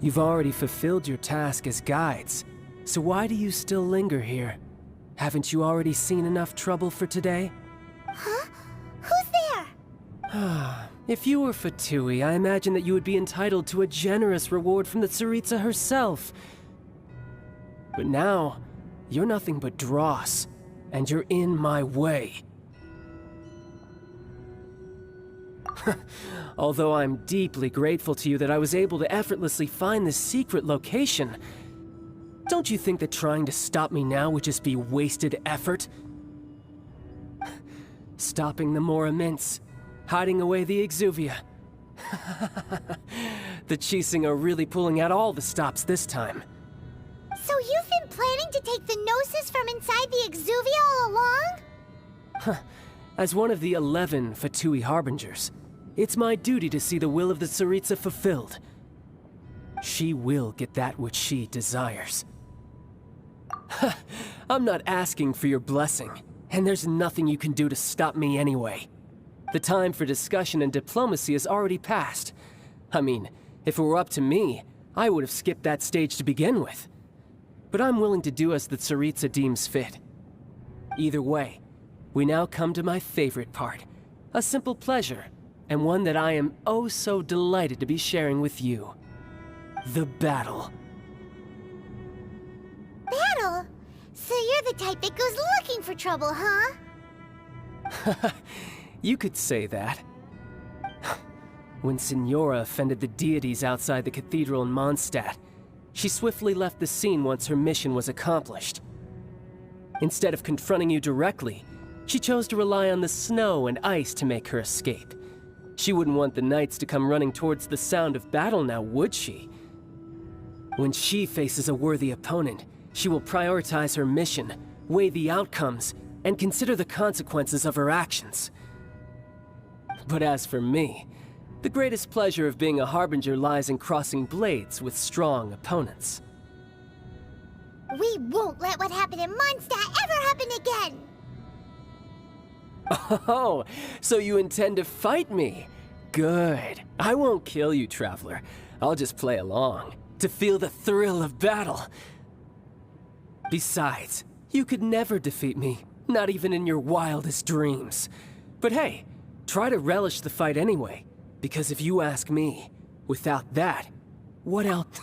You've already fulfilled your task as guides, so why do you still linger here? Haven't you already seen enough trouble for today? Huh? Who's there? If you were Fatui, I imagine that you would be entitled to a generous reward from the Tsaritsa herself. But now, you're nothing but dross, and you're in my way. Although I'm deeply grateful to you that I was able to effortlessly find this secret location, don't you think that trying to stop me now would just be wasted effort? Stopping the Mora Mints, hiding away the Exuvia. The Chising are really pulling out all the stops this time. So you've been planning to take the Gnosis from inside the Exuvia all along? As one of the 11 Fatui Harbingers, it's my duty to see the will of the Tsaritsa fulfilled. She will get that which she desires. I'm not asking for your blessing, and there's nothing you can do to stop me anyway. The time for discussion and diplomacy has already passed. I mean, if it were up to me, I would have skipped that stage to begin with. But I'm willing to do as the Tsaritsa deems fit. Either way, we now come to my favorite part. A simple pleasure, and one that I am oh so delighted to be sharing with you. The battle. Battle? So you're the type that goes looking for trouble, huh? You could say that. When Signora offended the deities outside the cathedral in Mondstadt, she swiftly left the scene once her mission was accomplished. Instead of confronting you directly, she chose to rely on the snow and ice to make her escape. She wouldn't want the knights to come running towards the sound of battle now, would she? When she faces a worthy opponent, she will prioritize her mission, weigh the outcomes, and consider the consequences of her actions. But as for me, the greatest pleasure of being a Harbinger lies in crossing blades with strong opponents. We won't let what happened in Mondstadt ever happen again! Oh, so you intend to fight me? Good. I won't kill you, Traveler. I'll just play along, to feel the thrill of battle. Besides, you could never defeat me, not even in your wildest dreams. But hey, try to relish the fight anyway, because if you ask me, without that, what else?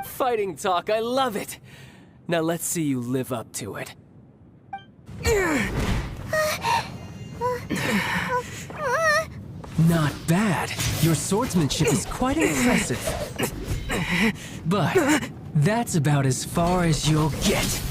Fighting talk, I love it! Now let's see you live up to it. Not bad. Your swordsmanship is quite impressive. But that's about as far as you'll get.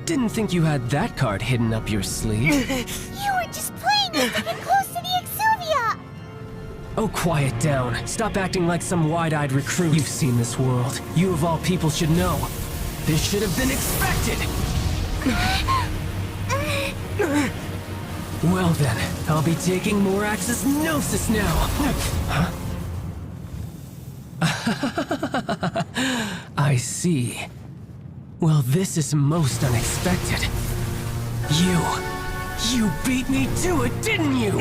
Didn't think you had that card hidden up your sleeve. You were just playing us to get close to the Exuvia! Oh, quiet down. Stop acting like some wide-eyed recruit. You've seen this world. You of all people should know. This should have been expected! Well then, I'll be taking Morax's Gnosis now! Huh? I see. Well, this is most unexpected. You beat me to it, didn't you?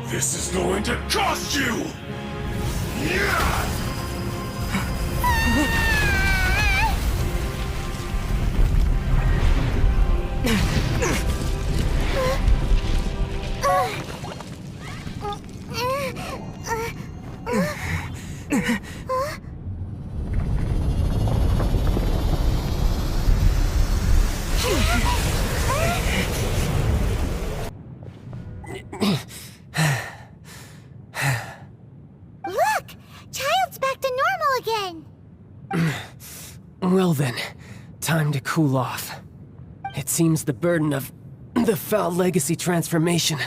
This is going to cost you! Yeah! then, time to cool off. It seems the burden of the foul legacy transformation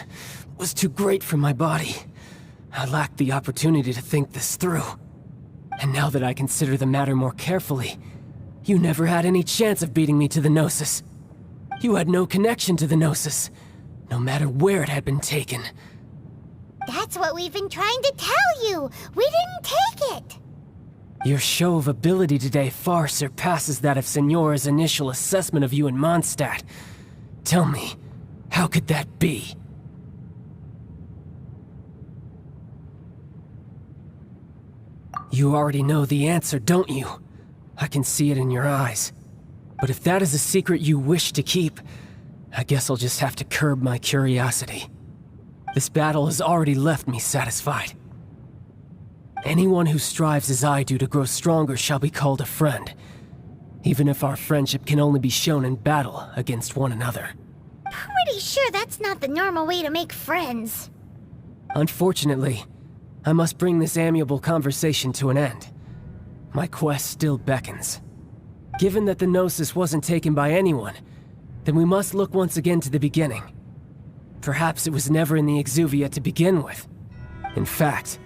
was too great for my body. I lacked the opportunity to think this through. And now that I consider the matter more carefully, you never had any chance of beating me to the Gnosis. You had no connection to the Gnosis, no matter where it had been taken. That's what we've been trying to tell you! We didn't take it! Your show of ability today far surpasses that of Signora's initial assessment of you in Mondstadt. Tell me, how could that be? You already know the answer, don't you? I can see it in your eyes. But if that is a secret you wish to keep, I guess I'll just have to curb my curiosity. This battle has already left me satisfied. Anyone who strives as I do to grow stronger shall be called a friend, even if our friendship can only be shown in battle against one another. Pretty sure that's not the normal way to make friends. Unfortunately, I must bring this amiable conversation to an end. My quest still beckons. Given that the Gnosis wasn't taken by anyone, then we must look once again to the beginning. Perhaps it was never in the Exuvia to begin with. In fact,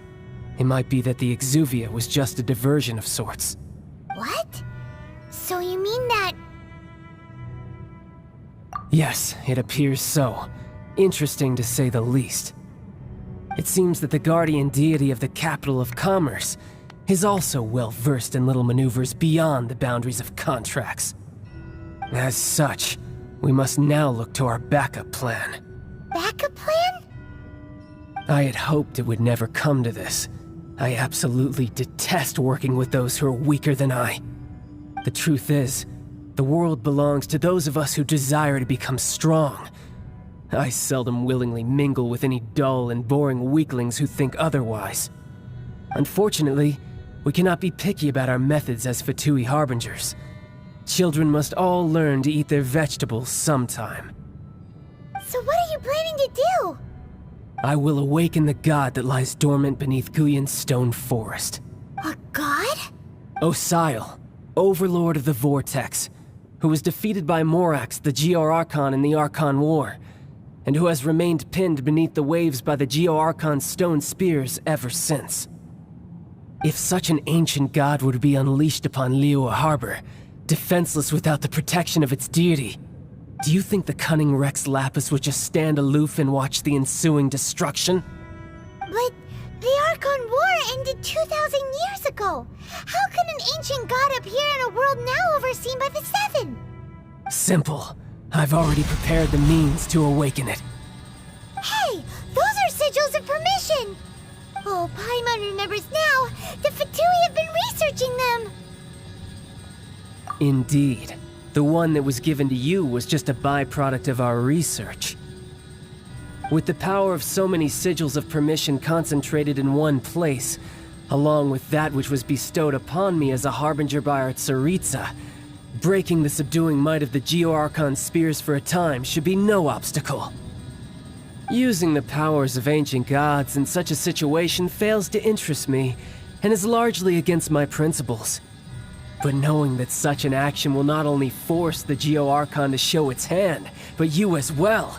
it might be that the Exuvia was just a diversion of sorts. What? So you mean that... Yes, it appears so. Interesting to say the least. It seems that the guardian deity of the capital of commerce is also well versed in little maneuvers beyond the boundaries of contracts. As such, we must now look to our backup plan. Backup plan? I had hoped it would never come to this. I absolutely detest working with those who are weaker than I. The truth is, the world belongs to those of us who desire to become strong. I seldom willingly mingle with any dull and boring weaklings who think otherwise. Unfortunately, we cannot be picky about our methods as Fatui Harbingers. Children must all learn to eat their vegetables sometime. So what are you planning to do? I will awaken the god that lies dormant beneath Guyon's stone forest. A god? Osial, overlord of the Vortex, who was defeated by Morax, the Geo-Archon in the Archon War, and who has remained pinned beneath the waves by the Geo-Archon's stone spears ever since. If such an ancient god were to be unleashed upon Liyue Harbor, defenseless without the protection of its deity, do you think the cunning Rex Lapis would just stand aloof and watch the ensuing destruction? But the Archon War ended 2,000 years ago. How can an ancient god appear in a world now overseen by the Seven? Simple. I've already prepared the means to awaken it. Hey, those are sigils of permission! Oh, Paimon remembers now. The Fatui have been researching them. Indeed. The one that was given to you was just a byproduct of our research. With the power of so many sigils of permission concentrated in one place, along with that which was bestowed upon me as a harbinger by our Tsaritsa, breaking the subduing might of the Geo-Archon spears for a time should be no obstacle. Using the powers of ancient gods in such a situation fails to interest me, and is largely against my principles. But knowing that such an action will not only force the Geo-Archon to show its hand, but you as well,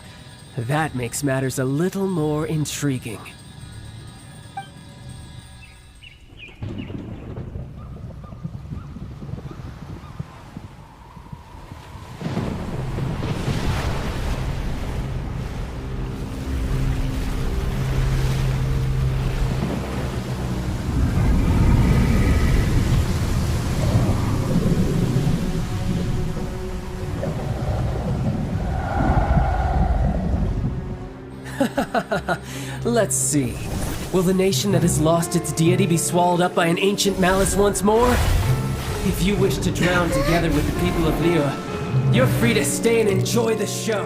that makes matters a little more intriguing. Let's see. Will the nation that has lost its deity be swallowed up by an ancient malice once more? If you wish to drown together with the people of Liyue, you're free to stay and enjoy the show.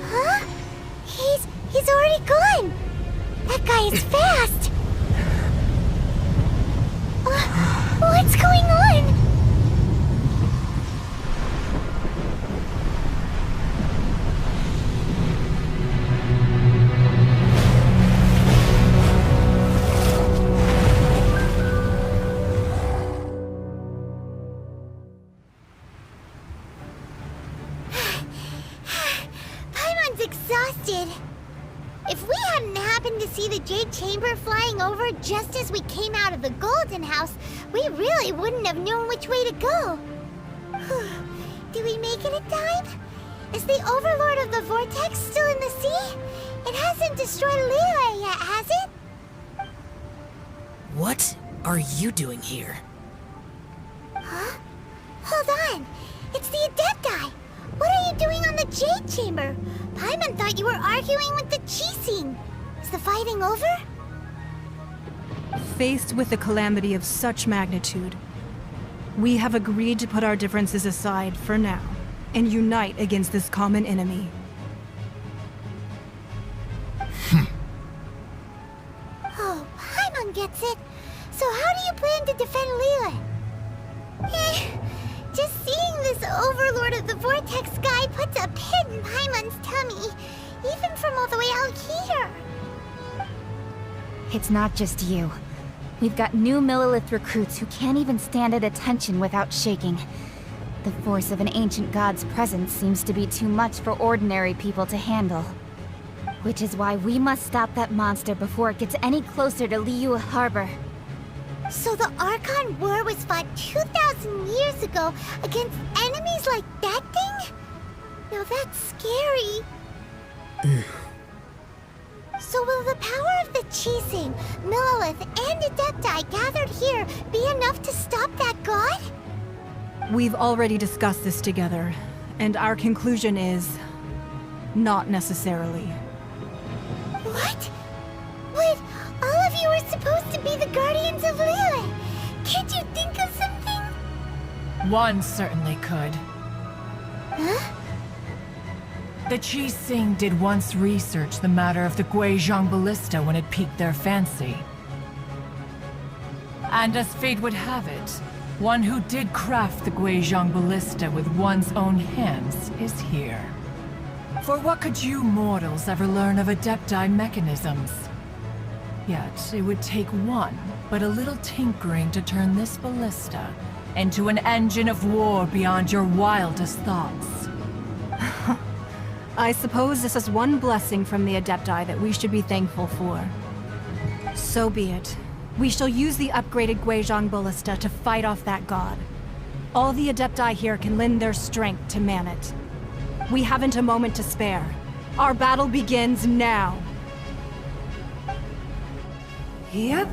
Huh? He's already gone. That guy is fast. What's going on? If we hadn't happened to see the Jade Chamber flying over just as we came out of the Golden House, we really wouldn't have known which way to go. Do we make it in time? Is the Overlord of the Vortex still in the sea? It hasn't destroyed Liyue yet, has it? What are you doing here? Huh? Hold on. It's the Adepti. What are you doing on the Jade Chamber? Paimon thought you were arguing with the Chising. Is the fighting over? Faced with a calamity of such magnitude, we have agreed to put our differences aside for now and unite against this common enemy. Oh, Paimon gets it. So how do you plan to defend Liyue? Just seeing this Overlord of the Vortex guy puts a pit in Paimon's tummy, even from all the way out here. It's not just you. We've got new Millilith recruits who can't even stand at attention without shaking. The force of an ancient god's presence seems to be too much for ordinary people to handle. Which is why we must stop that monster before it gets any closer to Liyue Harbor. So the Archon War was fought 2,000 years ago against enemies like that thing? Now that's scary. So will the power of the Chising, Millilith, and Adepti gathered here be enough to stop that god? We've already discussed this together, and our conclusion is... not necessarily. What? Wait, all of you are supposed to be the Guardians of Liyue. Can't you think of something? One certainly could. Huh? The Chising did once research the matter of the Guizhong Ballista when it piqued their fancy. And as fate would have it, one who did craft the Guizhong Ballista with one's own hands is here. For what could you mortals ever learn of Adepti mechanisms? Yet, it would take one, but a little tinkering to turn this ballista into an engine of war beyond your wildest thoughts. I suppose this is one blessing from the Adepti that we should be thankful for. So be it. We shall use the upgraded Guizhong Ballista to fight off that god. All the Adepti here can lend their strength to man it. We haven't a moment to spare. Our battle begins now. Yep.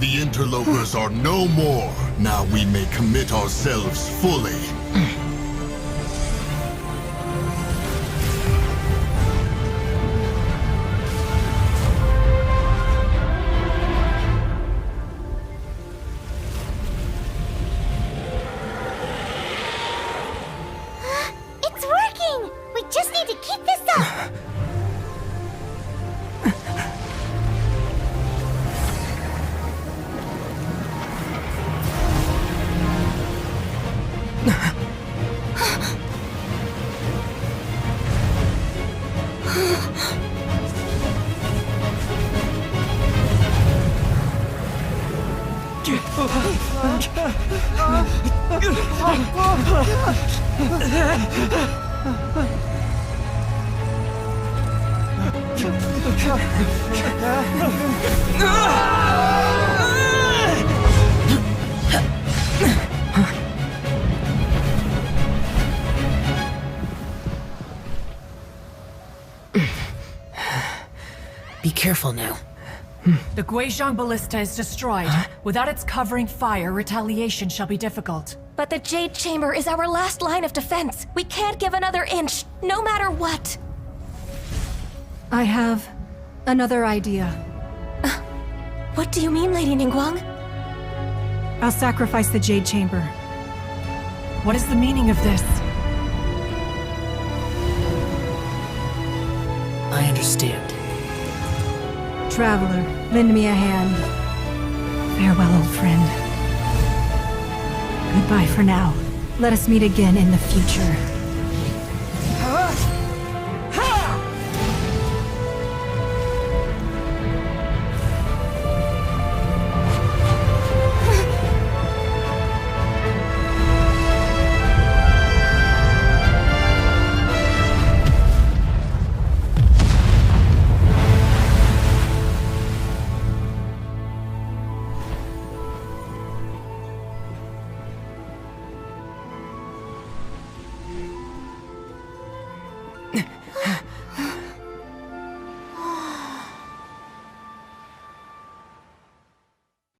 The interlopers are no more. Now we may commit ourselves fully. It's working! We just need to keep this up! Be careful now. The Guizhong Ballista is destroyed. Without its covering fire, retaliation shall be difficult. But the Jade Chamber is our last line of defense. We can't give another inch, no matter what. I have another idea. What do you mean, Lady Ningguang? I'll sacrifice the Jade Chamber. What is the meaning of this? I understand. Traveler, lend me a hand. Farewell, old friend. Goodbye for now. Let us meet again in the future.